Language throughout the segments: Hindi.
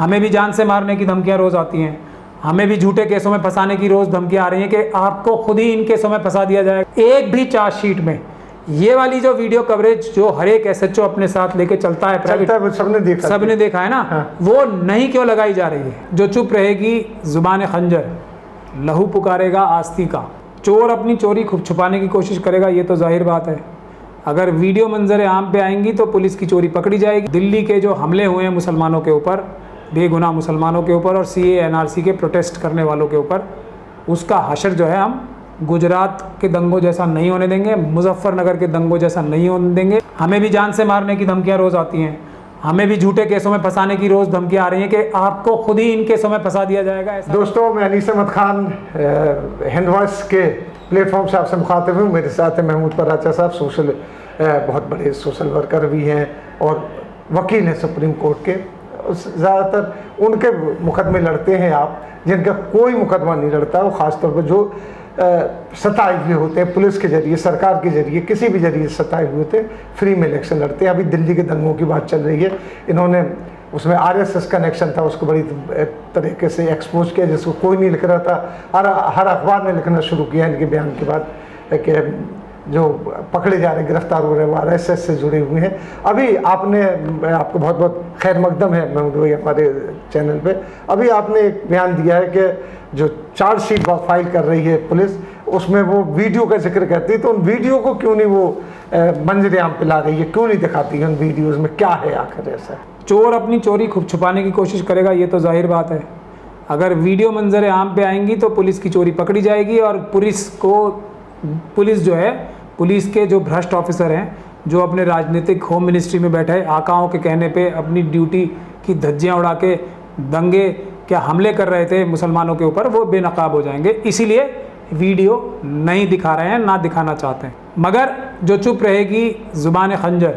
हमें भी जान से मारने की धमकियाँ रोज़ आती हैं, हमें भी झूठे केसों में फंसाने की रोज़ धमकियाँ आ रही हैं कि आपको खुद ही इन केसों में फंसा दिया जाएगा। एक भी चार्जशीट में ये वाली जो वीडियो कवरेज जो हर एक एसएचओ अपने साथ लेके चलता है प्राइवेट, सबने देखा है ना। हाँ। वो नहीं क्यों लगाई जा रही है? जो चुप रहेगी जुबान खंजर, लहू पुकारेगा आस्ती का। चोर अपनी चोरी खूब छुपाने की कोशिश करेगा, ये तो जाहिर बात है। अगर वीडियो मंजर आम पे आएंगी तो पुलिस की चोरी पकड़ी जाएगी। दिल्ली के जो हमले हुए हैं मुसलमानों के ऊपर, बेगुनाह मुसलमानों के ऊपर, और सीए एनआरसी के प्रोटेस्ट करने वालों के ऊपर, उसका हशर जो है हम गुजरात के दंगों जैसा नहीं होने देंगे, मुजफ्फरनगर के दंगों जैसा नहीं होने देंगे। हमें भी जान से मारने की धमकियाँ रोज़ आती हैं, हमें भी झूठे केसों में फंसाने की रोज़ धमकियाँ आ रही हैं कि आपको खुद ही इन केसों में फंसा दिया जाएगा। दोस्तों, मैं अनीस अहमद खान हिंद वॉइस के प्लेटफॉर्म से आपसे मुखातिब हूँ। मेरे साथ है महमूद पराचा साहब, बहुत बड़े सोशल वर्कर भी हैं और वकील हैं सुप्रीम कोर्ट के। ज़्यादातर उनके मुकदमे लड़ते हैं आप, जिनका कोई मुकदमा नहीं लड़ता। वो ख़ासतौर पर जो सताए हुए होते हैं, पुलिस के जरिए, सरकार के जरिए, किसी भी जरिए सताए हुए होते हैं, फ्री में इलेक्शन लड़ते हैं। अभी दिल्ली के दंगों की बात चल रही है, इन्होंने उसमें आरएसएस कनेक्शन था, उसको बड़ी तरीके से एक्सपोज किया, जिसको कोई नहीं लिख रहा था। हर अखबार ने लिखना शुरू किया इनके बयान के बाद कि जो पकड़े जा रहे, गिरफ्तार हो रहे हैं, वो आरएसएस से जुड़े हुए हैं। अभी आपने, आपको बहुत बहुत खैर मकदम है महमूद भाई हमारे चैनल पे। अभी आपने एक बयान दिया है कि जो चार्जशीट फाइल कर रही है पुलिस, उसमें वो वीडियो का जिक्र करती है, तो उन वीडियो को क्यों नहीं वो मंजर आम पे ला रही है, क्यों नहीं दिखाती है उन वीडियोज़ में? क्या है आखिर ऐसा? चोर अपनी चोरी खूब छुपाने की कोशिश करेगा, ये तो जाहिर बात है। अगर वीडियो मंजर आम पे आएंगी तो पुलिस की चोरी पकड़ी जाएगी, और पुलिस जो है, पुलिस के जो भ्रष्ट ऑफिसर हैं, जो अपने राजनीतिक होम मिनिस्ट्री में बैठे आकाओं के कहने पे अपनी ड्यूटी की धज्जियाँ उड़ा के दंगे क्या हमले कर रहे थे मुसलमानों के ऊपर, वो बेनकाब हो जाएंगे। इसीलिए वीडियो नहीं दिखा रहे हैं, ना दिखाना चाहते हैं। मगर जो चुप रहेगी जुबान खंजर,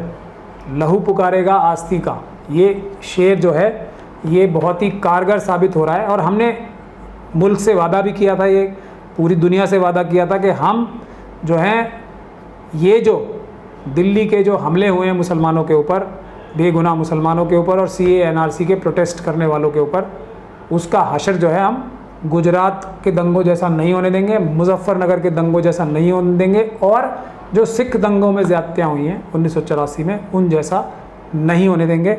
लहू पुकारेगा आस्ती का, ये शेर जो है ये बहुत ही कारगर साबित हो रहा है। और हमने मुल्क से वादा भी किया था, ये पूरी दुनिया से वादा किया था कि हम जो हैं, ये जो दिल्ली के जो हमले हुए हैं मुसलमानों के ऊपर, बेगुनाह मुसलमानों के ऊपर, और सीए एनआरसी के प्रोटेस्ट करने वालों के ऊपर, उसका हशर जो है हम गुजरात के दंगों जैसा नहीं होने देंगे, मुजफ्फरनगर के दंगों जैसा नहीं होने देंगे, और जो सिख दंगों में ज़्यादतियाँ हुई हैं 1984 में, उन जैसा नहीं होने देंगे।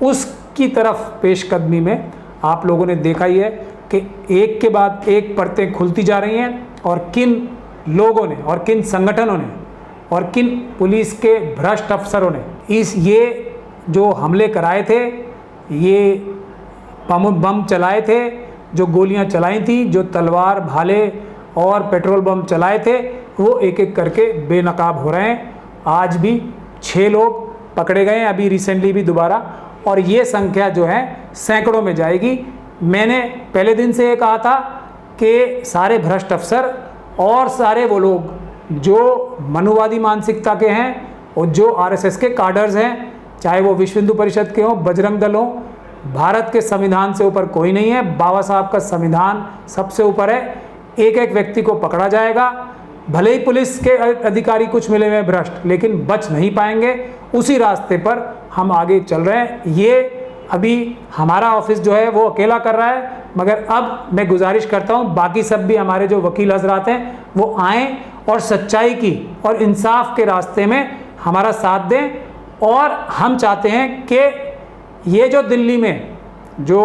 उसकी तरफ पेशकदमी में आप लोगों ने देखा ही है कि एक के बाद एक परतें खुलती जा रही हैं, और किन लोगों ने और किन संगठनों ने और किन पुलिस के भ्रष्ट अफसरों ने ये जो हमले कराए थे, ये बम चलाए थे, जो गोलियां चलाई थी, जो तलवार भाले और पेट्रोल बम चलाए थे, वो एक एक करके बेनकाब हो रहे हैं। आज भी 6 लोग पकड़े गए हैं, अभी रिसेंटली भी दोबारा, और ये संख्या जो है सैकड़ों में जाएगी। मैंने पहले दिन से ये कहा था कि सारे भ्रष्ट अफसर और सारे वो लोग जो मनुवादी मानसिकता के हैं और जो आरएसएस के काडर्स हैं, चाहे वो विश्व हिंदू परिषद के हों, बजरंग दल हों, भारत के संविधान से ऊपर कोई नहीं है। बाबा साहब का संविधान सबसे ऊपर है। एक एक व्यक्ति को पकड़ा जाएगा, भले ही पुलिस के अधिकारी कुछ मिले हुए भ्रष्ट, लेकिन बच नहीं पाएंगे। उसी रास्ते पर हम आगे चल रहे हैं। ये अभी हमारा ऑफिस जो है वो अकेला कर रहा है, मगर अब मैं गुजारिश करता हूँ बाकी सब भी हमारे जो वकील हजरात हैं वो आएँ और सच्चाई की और इंसाफ के रास्ते में हमारा साथ दें। और हम चाहते हैं कि ये जो दिल्ली में जो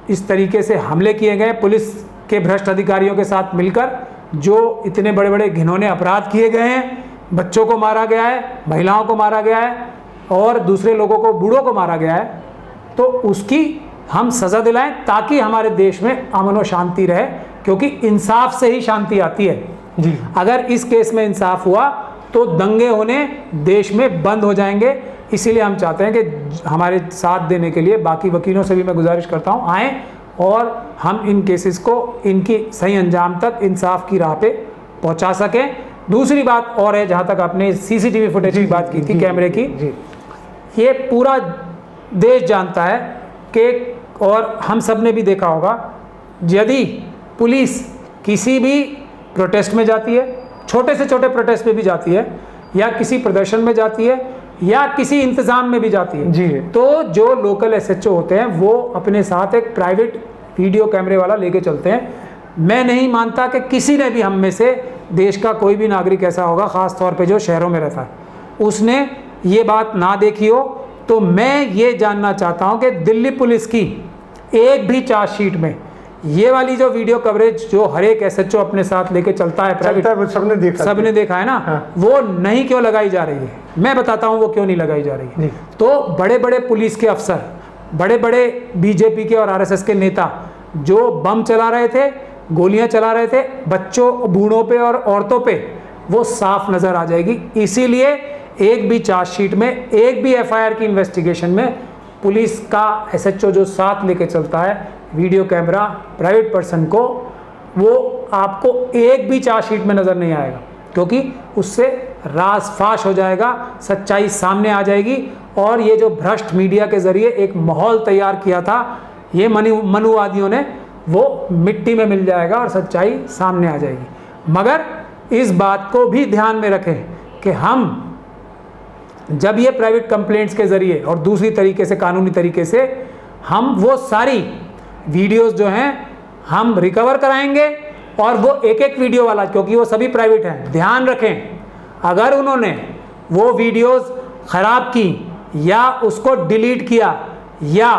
इस तरीके से हमले किए गए पुलिस के भ्रष्ट अधिकारियों के साथ मिलकर, जो इतने बड़े बड़े घिनौने अपराध किए गए हैं, बच्चों को मारा गया है, महिलाओं को मारा गया है और दूसरे लोगों को, बूढ़ों को मारा गया है, तो उसकी हम सज़ा दिलाएं ताकि हमारे देश में अमन और शांति रहे, क्योंकि इंसाफ से ही शांति आती है जी। अगर इस केस में इंसाफ हुआ तो दंगे होने देश में बंद हो जाएंगे। इसीलिए हम चाहते हैं कि हमारे साथ देने के लिए बाकी वकीलों से भी मैं गुजारिश करता हूं, आएँ और हम इन केसेस को इनकी सही अंजाम तक इंसाफ की राह पे पहुंचा सकें। दूसरी बात और है, जहां तक आपने सीसीटीवी फुटेज की बात की थी, कैमरे की, ये पूरा देश जानता है कि, और हम सब ने भी देखा होगा, यदि पुलिस किसी भी प्रोटेस्ट में जाती है, छोटे से छोटे प्रोटेस्ट में भी जाती है, या किसी प्रदर्शन में जाती है, या किसी इंतज़ाम में भी जाती है जी। तो जो लोकल एसएचओ होते हैं वो अपने साथ एक प्राइवेट वीडियो कैमरे वाला लेके चलते हैं। मैं नहीं मानता कि किसी ने भी हम में से देश का कोई भी नागरिक ऐसा होगा, ख़ास तौर पे जो शहरों में रहता है, उसने ये बात ना देखी हो। तो मैं ये जानना चाहता हूँ कि दिल्ली पुलिस की एक भी चार्जशीट में ये वाली जो वीडियो कवरेज जो हर एक एसएचओ अपने साथ लेके चलता है प्राइवेट, सबने देखा है ना, हाँ। वो नहीं क्यों लगाई जा रही है? मैं बताता हूँ वो क्यों नहीं लगाई जा रही है। तो बड़े बड़े पुलिस के अफसर, बड़े बड़े बीजेपी के और आरएसएस के नेता जो बम चला रहे थे, गोलियां चला रहे थे बच्चों, बूढ़ों पे और औरतों पे, वो साफ नजर आ जाएगी। इसीलिए एक भी चार्जशीट में, एक भी एफआईआर की इन्वेस्टिगेशन में पुलिस का एसएचओ जो साथ लेके चलता है वीडियो कैमरा प्राइवेट पर्सन को, वो आपको एक भी चार्जशीट में नज़र नहीं आएगा, क्योंकि उससे राज फाश हो जाएगा, सच्चाई सामने आ जाएगी। और ये जो भ्रष्ट मीडिया के ज़रिए एक माहौल तैयार किया था ये मनुवादियों ने, वो मिट्टी में मिल जाएगा और सच्चाई सामने आ जाएगी। मगर इस बात को भी ध्यान में रखें कि हम जब ये प्राइवेट कंप्लेंट्स के ज़रिए और दूसरी तरीके से, कानूनी तरीके से, हम वो सारी वीडियोस जो हैं हम रिकवर कराएंगे। और वो एक एक वीडियो वाला, क्योंकि वो सभी प्राइवेट हैं, ध्यान रखें, अगर उन्होंने वो वीडियोस ख़राब की या उसको डिलीट किया या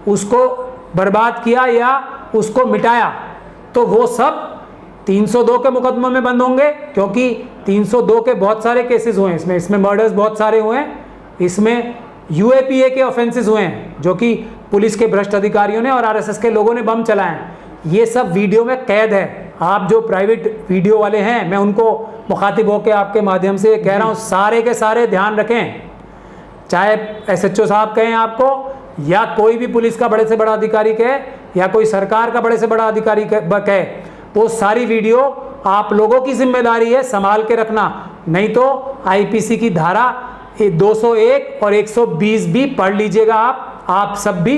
उसको बर्बाद किया या उसको मिटाया, तो वो सब 302 के मुकदमों में बंद होंगे, क्योंकि 302 के बहुत सारे केसेस हुए हैं इसमें मर्डर्स बहुत सारे हुए हैं, इसमें यूएपीए के ऑफेंसेस हुए हैं जो कि पुलिस के भ्रष्ट अधिकारियों ने और आरएसएस के लोगों ने बम चलाए हैं। ये सब वीडियो में कैद है। आप जो प्राइवेट वीडियो वाले हैं, मैं उनको मुखातिब होकर आपके माध्यम से कह रहा हूँ, सारे के सारे ध्यान रखें, चाहे एसएचओ साहब कहें आपको या कोई भी पुलिस का बड़े से बड़ा अधिकारी कहे या कोई सरकार का बड़े से बड़ा अधिकारी कहे, वो सारी वीडियो आप लोगों की जिम्मेदारी है संभाल के रखना। नहीं तो आईपीसी की धारा 201 और 120 भी पढ़ लीजिएगा आप सब भी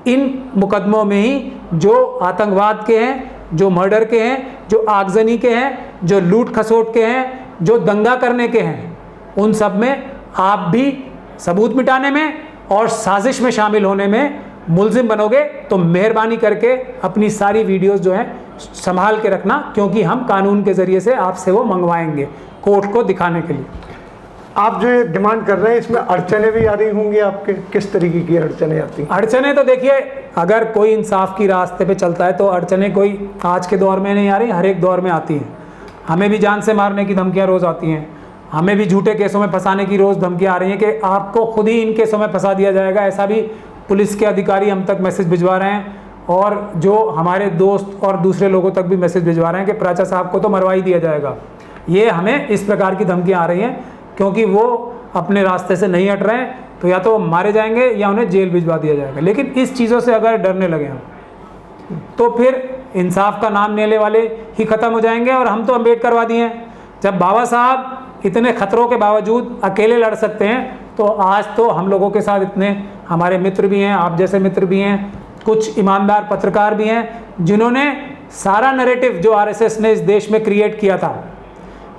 इन मुकदमों में ही, जो आतंकवाद के हैं, जो मर्डर के हैं, जो आगजनी के हैं, जो लूट खसोट के हैं, जो दंगा करने के हैं, उन सब में आप भी सबूत मिटाने में और साजिश में शामिल होने में मुलजिम बनोगे। तो मेहरबानी करके अपनी सारी वीडियोस जो हैं संभाल के रखना, क्योंकि हम कानून के ज़रिए से आपसे वो मंगवाएंगे कोर्ट को दिखाने के लिए। आप जो ये डिमांड कर रहे हैं, इसमें अड़चने भी आ रही होंगी आपके, किस तरीके की अड़चने आती हैं? अड़चने तो देखिए, अगर कोई इंसाफ की रास्ते पे चलता है तो अड़चने कोई आज के दौर में नहीं आ रही, हर एक दौर में आती हैं। हमें भी जान से मारने की धमकियाँ रोज़ आती हैं, हमें भी झूठे केसों में फंसाने की रोज़ धमकियाँ आ रही हैं कि आपको खुद ही इन केसों में फंसा दिया जाएगा। ऐसा भी पुलिस के अधिकारी हम तक मैसेज भिजवा रहे हैं, और जो हमारे दोस्त और दूसरे लोगों तक भी मैसेज भिजवा रहे हैं कि प्राचा साहब को तो मरवा ही दिया जाएगा। ये हमें इस प्रकार की धमकियाँ आ रही हैं, क्योंकि वो अपने रास्ते से नहीं हट रहे हैं, तो या तो मारे जाएंगे या उन्हें जेल भिजवा दिया जाएगा। लेकिन इस चीज़ों से अगर डरने लगे हम, तो फिर इंसाफ का नाम लेने वाले ही ख़त्म हो जाएंगे। और हम तो अम्बेडकरवादी हैं, जब बाबा साहब इतने खतरों के बावजूद अकेले लड़ सकते हैं, तो आज तो हम लोगों के साथ इतने हमारे मित्र भी हैं, आप जैसे मित्र भी हैं, कुछ ईमानदार पत्रकार भी हैं, जिन्होंने सारा नैरेटिव जो आरएसएस ने इस देश में क्रिएट किया था।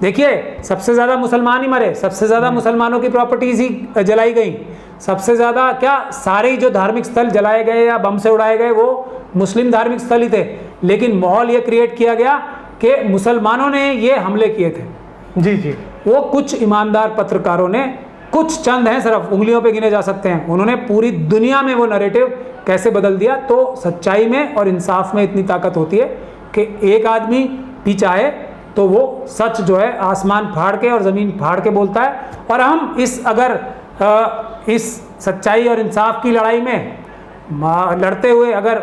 देखिए, सबसे ज़्यादा मुसलमान ही मरे, सबसे ज़्यादा मुसलमानों की प्रॉपर्टीज़ ही जलाई गई, सबसे ज़्यादा क्या सारे जो धार्मिक स्थल जलाए गए या बम से उड़ाए गए वो मुस्लिम धार्मिक स्थल ही थे। लेकिन माहौल ये क्रिएट किया गया कि मुसलमानों ने ये हमले किए थे। जी जी। वो कुछ ईमानदार पत्रकारों ने, कुछ चंद हैं, सिर्फ उंगलियों पे गिने जा सकते हैं, उन्होंने पूरी दुनिया में वो नैरेटिव कैसे बदल दिया। तो सच्चाई में और इंसाफ में इतनी ताकत होती है कि एक आदमी भी चाहे तो वो सच जो है आसमान फाड़ के और ज़मीन फाड़ के बोलता है। और हम इस सच्चाई और इंसाफ की लड़ाई में लड़ते हुए अगर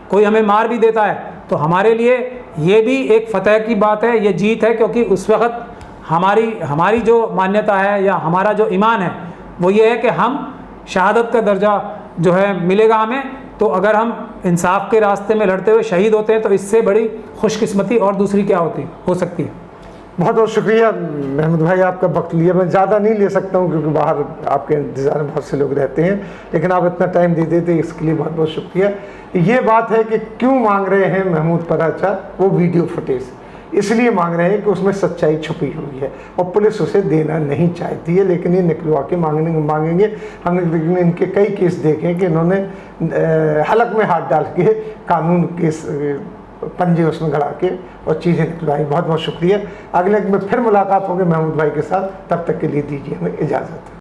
कोई हमें मार भी देता है, तो हमारे लिए ये भी एक फ़तह की बात है, ये जीत है, क्योंकि उस वक़्त हमारी जो मान्यता है या हमारा जो ईमान है वो ये है कि हम शहादत का दर्जा जो है मिलेगा हमें। तो अगर हम इंसाफ के रास्ते में लड़ते हुए शहीद होते हैं, तो इससे बड़ी खुशकिस्मती और दूसरी क्या हो सकती है। बहुत बहुत शुक्रिया महमूद भाई, आपका वक्त लिया। मैं ज़्यादा नहीं ले सकता हूँ क्योंकि बाहर आपके इंतज़ार में बहुत से लोग रहते हैं, लेकिन आप इतना टाइम दे देते, इसके लिए बहुत बहुत शुक्रिया। ये बात है कि क्यों मांग रहे हैं महमूद पराचा वो वीडियो फुटेज, इसलिए मांग रहे हैं कि उसमें सच्चाई छुपी हुई है और पुलिस उसे देना नहीं चाहती है, लेकिन ये निकलवा के मांगेंगे। हमने इनके कई केस देखे कि इन्होंने हलक में हाथ डाल के कानून के पंजे उसमें गड़ा के और चीज़ें निकलवाई। बहुत बहुत शुक्रिया। अगले में फिर मुलाकात होगी महमूद भाई के साथ, तब तक के लिए दीजिए हमें इजाज़त।